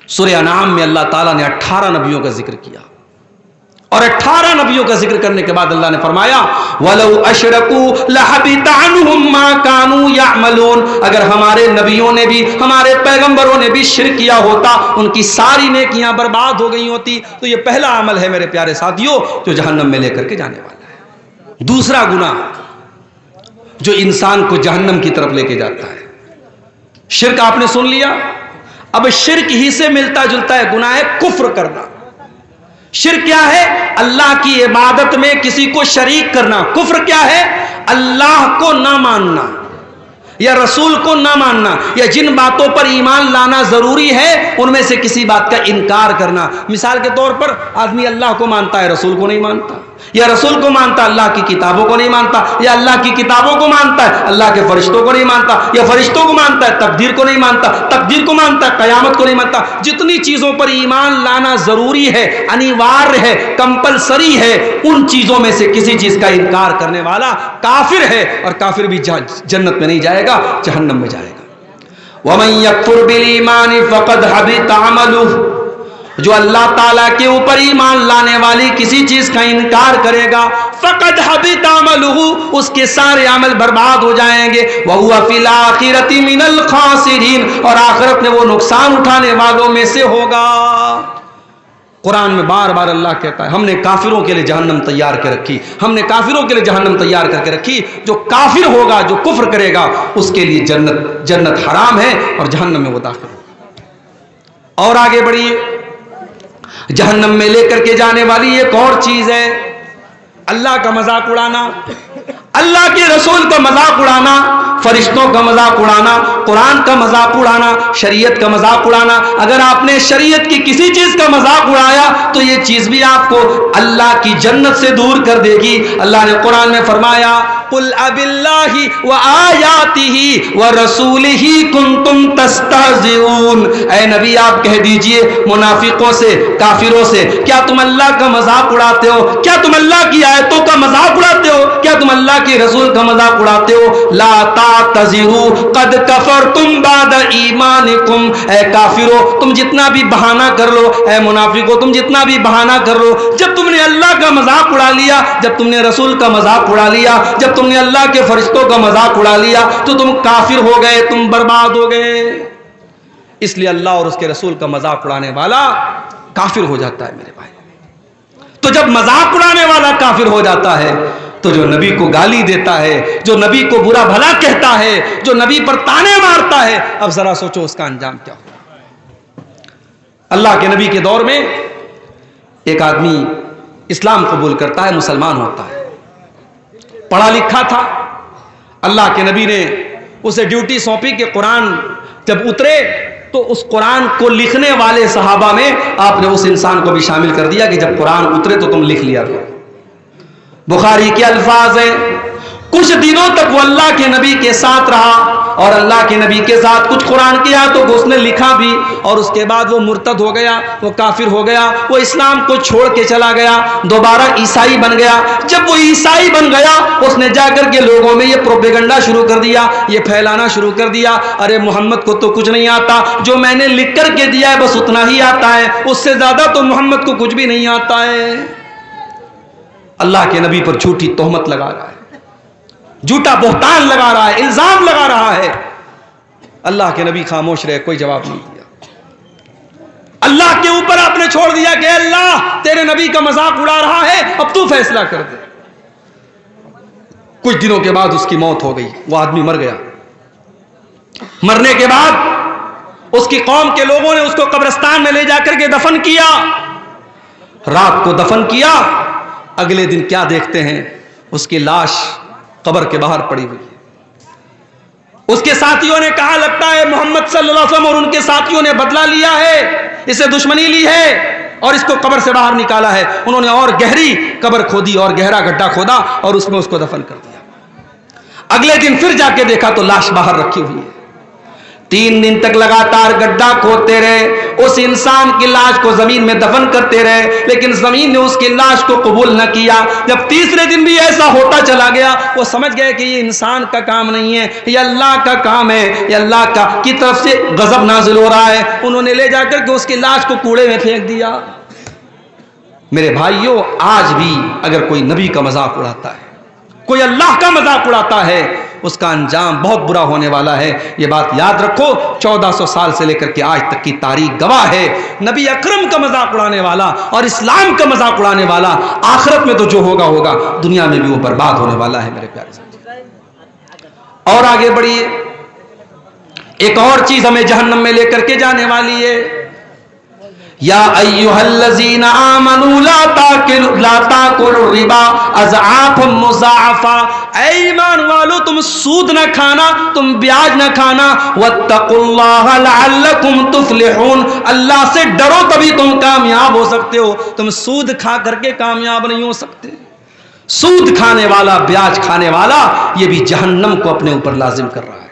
سورہ انعام میں اللہ تعالیٰ نے 18 نبیوں کا ذکر کیا، اور 18 نبیوں کا ذکر کرنے کے بعد اللہ نے فرمایا وَلَوْ أَشْرَكُوا لَحَبِطَ عَنْهُمْ مَا كَانُوا يَعْمَلُونَ، اگر ہمارے نبیوں نے بھی، ہمارے پیغمبروں نے بھی شرک کیا ہوتا، ان کی ساری نیکیاں برباد ہو گئی ہوتی۔ تو یہ پہلا عمل ہے میرے پیارے ساتھیوں جو جہنم میں لے کر کے جانے والا ہے۔ دوسرا گناہ جو انسان کو جہنم کی طرف لے کے جاتا ہے، شرک آپ نے سن لیا، اب شرک ہی سے ملتا جلتا ہے گناہ ہے کفر کرنا۔ شرک کیا ہے؟ اللہ کی عبادت میں کسی کو شریک کرنا۔ کفر کیا ہے؟ اللہ کو نہ ماننا یا رسول کو نہ ماننا، یا جن باتوں پر ایمان لانا ضروری ہے ان میں سے کسی بات کا انکار کرنا۔ مثال کے طور پر آدمی اللہ کو مانتا ہے، رسول کو نہیں مانتا، یا رسول کو مانتا اللہ کی کتابوں کو نہیں مانتا، یا اللہ کی کتابوں کو مانتا ہے اللہ کے فرشتوں کو نہیں مانتا، یا فرشتوں کو مانتا ہے تقدیر کو نہیں مانتا، تقدیر کو مانتا ہے قیامت کو نہیں مانتا۔ جتنی چیزوں پر ایمان لانا ضروری ہے، انیواریہ ہے، کمپلسری ہے، ان چیزوں میں سے کسی چیز کا انکار کرنے والا کافر ہے، اور کافر بھی جنت میں نہیں جائے گا، جہنم میں جائے گا۔ وَمَن يَكْفُرْ بِالْإِيمَانِ فَقَدْ حَبِطَ عَمَلُهُ، جو اللہ تعالیٰ کے اوپر ایمان لانے والی کسی چیز کا انکار کرے گا، فقد حبط عملہ، اس کے سارے عمل برباد ہو جائیں گے، وَهُوَ فِي الْآخِرَةِ مِنَ الْخَاسِرِينَ، اور آخرت میں وہ نقصان اٹھانے والوں میں سے ہوگا۔ قرآن میں بار بار اللہ کہتا ہے ہم نے کافروں کے لیے جہنم تیار کر رکھی، ہم نے کافروں کے لیے جہنم تیار کر کے رکھی۔ جو کافر ہوگا، جو کفر کرے گا، اس کے لیے جنت حرام ہے اور جہنم میں وہ داخل ہوگا۔ اور آگے بڑھیے، جہنم میں لے کر کے جانے والی ایک اور چیز ہے اللہ کا مذاق اڑانا، اللہ کے رسول کا مذاق اڑانا، فرشتوں کا مذاق اڑانا، قرآن کا مذاق اڑانا، شریعت کا مذاق اڑانا۔ اگر آپ نے شریعت کی کسی چیز کا مذاق اڑایا تو یہ چیز بھی آپ کو اللہ کی جنت سے دور کر دے گی۔ اللہ نے قرآن میں فرمایا قُلْ أَبِاللَّهِ وَآيَاتِهِ وَرَسُولِهِ كُنْتُمْ تَسْتَهْزِئُونَ، اے نبی آپ کہہ دیجئے منافقوں سے، کافروں سے، کیا تم اللہ کا مذاق اڑاتے ہو؟ کیا تم اللہ کی آیتوں کا مذاق اڑاتے ہو؟ کیا تم اللہ کے رسول کا مذاق اڑاتے ہو؟ لا تعتذروا قد کفرتم بعد ایمانکم، اے کافرو تم جتنا بھی بہانہ کر لو، اے منافقو تم جتنا بھی بہانہ کر لو، جب تم نے اللہ کا مذاق اڑا لیا، جب تم نے رسول کا مذاق اڑا لیا، جب تم نے اللہ کے فرشتوں کا مذاق اڑا لیا تو تم کافر ہو گئے، تم برباد ہو گئے۔ اس لیے اللہ اور اس کے رسول کا مذاق اڑانے والا کافر ہو جاتا ہے میرے بھائی۔ تو جب مذاق اڑانے والا کافر ہو جاتا ہے تو جو نبی کو گالی دیتا ہے، جو نبی کو برا بھلا کہتا ہے، جو نبی پر تانے مارتا ہے، اب ذرا سوچو اس کا انجام کیا ہو۔ اللہ کے نبی کے دور میں ایک آدمی اسلام قبول کرتا ہے، مسلمان ہوتا ہے، پڑھا لکھا تھا۔ اللہ کے نبی نے اسے ڈیوٹی سونپی کہ قرآن جب اترے تو اس قرآن کو لکھنے والے صحابہ میں آپ نے اس انسان کو بھی شامل کر دیا کہ جب قرآن اترے تو تم لکھ لیا کرو۔ بخاری کے الفاظ ہیں کچھ دنوں تک وہ اللہ کے نبی کے ساتھ رہا اور اللہ کے نبی کے ساتھ کچھ قرآن کی آیتوں کو اس نے لکھا بھی، اور اس کے بعد وہ مرتد ہو گیا، وہ کافر ہو گیا، وہ اسلام کو چھوڑ کے چلا گیا، دوبارہ عیسائی بن گیا۔ جب وہ عیسائی بن گیا اس نے جا کر کے لوگوں میں یہ پروپیگنڈا شروع کر دیا، یہ پھیلانا شروع کر دیا، ارے محمد کو تو کچھ نہیں آتا، جو میں نے لکھ کر کے دیا ہے بس اتنا ہی آتا ہے، اس سے زیادہ تو محمد کو کچھ بھی نہیں آتا ہے۔ اللہ کے نبی پر جھوٹی تہمت لگا رہا ہے، جھوٹا بہتان لگا رہا ہے، الزام لگا رہا ہے۔ اللہ کے نبی خاموش رہے، کوئی جواب نہیں دیا۔ اللہ کے اوپر آپ نے چھوڑ دیا کہ اللہ تیرے نبی کا مذاق اڑا رہا ہے، اب تو فیصلہ کر دے۔ کچھ دنوں کے بعد اس کی موت ہو گئی، وہ آدمی مر گیا۔ مرنے کے بعد اس کی قوم کے لوگوں نے اس کو قبرستان میں لے جا کر کے دفن کیا۔ رات کو دفن کیا، اگلے دن کیا دیکھتے ہیں، اس کی لاش قبر کے باہر پڑی ہوئی ہے۔ اس کے ساتھیوں نے کہا لگتا ہے محمد صلی اللہ علیہ وسلم اور ان کے ساتھیوں نے بدلہ لیا ہے، اسے دشمنی لی ہے اور اس کو قبر سے باہر نکالا ہے۔ انہوں نے اور گہری قبر کھودی اور گہرا گڈھا کھودا اور اس میں اس کو دفن کر دیا۔ اگلے دن پھر جا کے دیکھا تو لاش باہر رکھی ہوئی ہے۔ 3 دن تک لگاتار گڈھا کھودتے رہے، اس انسان کی لاش کو زمین میں دفن کرتے رہے، لیکن زمین نے اس کی لاش کو قبول نہ کیا۔ جب تیسرے دن بھی ایسا ہوتا چلا گیا، وہ سمجھ گئے کہ یہ انسان کا کام نہیں ہے، یہ اللہ کا کام ہے، یہ اللہ کی طرف سے غضب نازل ہو رہا ہے۔ انہوں نے لے جا کر کے اس کی لاش کو کوڑے میں پھینک دیا۔ میرے بھائیوں، آج بھی اگر کوئی نبی کا مذاق اڑاتا ہے، کوئی اللہ کا مذاق اڑاتا ہے، اس کا انجام بہت برا ہونے والا ہے۔ یہ بات یاد رکھو، 1400 سال سے لے کر کے آج تک کی تاریخ گواہ ہے، نبی اکرم کا مذاق اڑانے والا اور اسلام کا مذاق اڑانے والا آخرت میں تو جو ہوگا ہوگا، دنیا میں بھی وہ برباد ہونے والا ہے۔ میرے پیارے ساتھی، اور آگے بڑھیے، ایک اور چیز ہمیں جہنم میں لے کر کے جانے والی ہے۔ یا ایھا الذین آمنوا لا تاکلوا الربا اضعافا مضاعفا، اے ایمان والو تم سود نہ کھانا، تم بیاج نہ کھانا، واتقوا اللہ لعلکم تفلحون، اللہ سے ڈرو تبھی تم کامیاب ہو سکتے ہو، تم سود کھا کر کے کامیاب نہیں ہو سکتے۔ سود کھانے والا، بیاج کھانے والا، یہ بھی جہنم کو اپنے اوپر لازم کر رہا ہے۔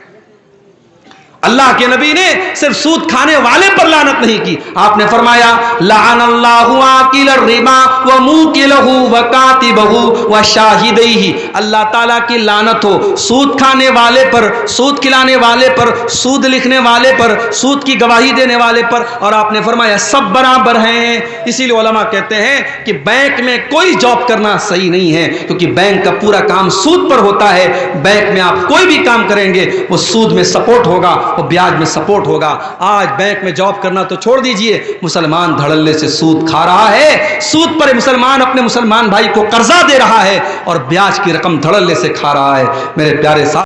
اللہ کے نبی نے صرف سود کھانے والے پر لعنت نہیں کی، آپ نے فرمایا لعن اللہ آکل الربا وموکلہ وکاتبہ وشاہدیہ، اللہ تعالیٰ کی لعنت ہو سود کھانے والے پر، سود کھلانے والے پر، سود لکھنے والے پر، سود کی گواہی دینے والے پر، اور آپ نے فرمایا سب برابر ہیں۔ اسی لیے علماء کہتے ہیں کہ بینک میں کوئی جاب کرنا صحیح نہیں ہے، کیونکہ بینک کا پورا کام سود پر ہوتا ہے۔ بینک میں آپ کوئی بھی کام کریں گے وہ سود میں سپورٹ ہوگا، وہ بیاج میں سپورٹ ہوگا۔ آج بینک میں جاب کرنا تو چھوڑ دیجئے، مسلمان دھڑلے سے سود کھا رہا ہے، سود پر مسلمان اپنے مسلمان بھائی کو قرضہ دے رہا ہے اور بیاج کی رقم دھڑلے سے کھا رہا ہے۔ میرے پیارے ساتھ